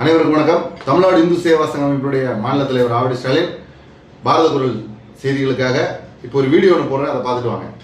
அனைவருக்கும் வணக்கம். தமிழ்நாடு இந்து சேவா சங்கம் அமைப்புடைய மாநில தலைவர் ஆவடி ஸ்டாலின் பாரத குரல் செய்திகளுக்காக இப்போ ஒரு வீடியோ ஒன்று போடுறேன், அதை பார்த்துட்டு வாங்க.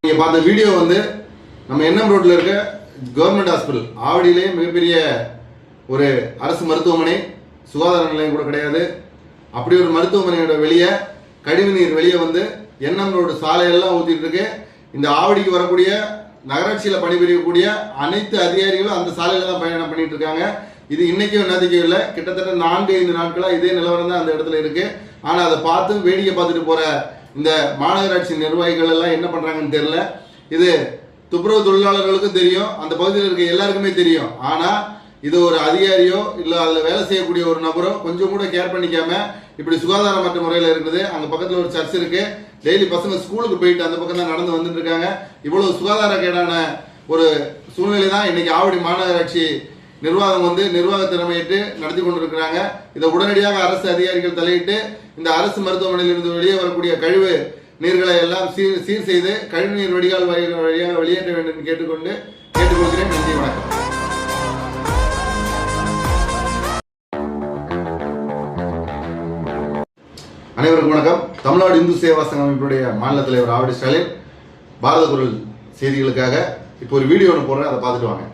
நீங்க பார்த்த வீடியோ நம்ம என்எம் ரோட்ல இருக்க கவர்மெண்ட் ஹாஸ்பிட்டல் ஆவடியிலேயே மிகப்பெரிய ஒரு அரசு மருத்துவமனை, சுகாதார நிலையம் கூட கிடையாது. அப்படி ஒரு மருத்துவமனையோட வெளியே கழிவுநீர் வெளியே என்எம் ரோடு சாலையெல்லாம் ஊற்றிட்டு இருக்கு. இந்த ஆவடிக்கு வரக்கூடிய நகராட்சியில் பணிபுரியக்கூடிய அனைத்து அதிகாரிகளும் அந்த சாலையில தான் பயணம் பண்ணிட்டு இருக்காங்க. இது இன்னைக்கும் நேற்றுக்கும் இல்லை, கிட்டத்தட்ட 4-5 நாட்களா இதே நிலவரம் தான் அந்த இடத்துல இருக்கு. ஆனா அதை பார்த்து வேடிக்கை பார்த்துட்டு போற இந்த மாநகராட்சி நிர்வாகிகள் எல்லாம் என்ன பண்றாங்கன்னு தெரியல. இது துப்புரவு தொழிலாளர்களுக்கும் தெரியும், அந்த பகுதியில் இருக்க எல்லாருக்குமே தெரியும். ஆனா இது ஒரு அதிகாரியோ இல்ல அதுல வேலை செய்யக்கூடிய ஒரு நபரோ கொஞ்சம் கூட கேர் பண்ணிக்காம இப்படி சுகாதாரமற்ற முறையில் இருக்குது. அங்க பக்கத்துல ஒரு சர்ச் இருக்கு, டெய்லி பசங்க ஸ்கூலுக்கு போயிட்டு அந்த பக்கம் தான் நடந்து வந்துட்டு இருக்காங்க. இவ்வளவு சுகாதாரக்கேடான ஒரு சூழ்நிலை தான் இன்னைக்கு ஆவடி மாநகராட்சி நிர்வாகம் நிர்வாக திறமையிட்டு நடத்தி கொண்டிருக்கிறாங்க. இதை உடனடியாக அரசு அதிகாரிகள் தலையிட்டு இந்த அரசு மருத்துவமனையில் இருந்து வெளியே வரக்கூடிய கழிவு நீர்களை எல்லாம் சீர் செய்து கழிவுநீர் வடிகால் வழியாக வெளியேற்ற வேண்டும் என்று கேட்டுக்கொள்கிறேன். நன்றி, வணக்கம். அனைவருக்கும் வணக்கம். தமிழ்நாடு இந்து சேவா சங்கம் அமைப்புடைய மாநில தலைவர் ஆவடி ஸ்டாலின் பாரத குரல் செய்திகளுக்காக இப்போ ஒரு வீடியோ ஒன்று போடுறேன், அதை பார்த்துட்டு வாங்க.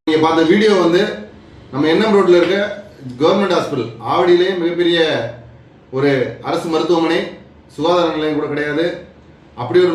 நீங்க பார்த்த வீடியோ நம்ம என்எம் ரோட்ல இருக்க கவர்மெண்ட் ஹாஸ்பிட்டல் ஆவடியிலேயே மிகப்பெரிய ஒரு அரசு மருத்துவமனை, சுகாதார நிலையம் கூட கிடையாது. அப்படி ஒரு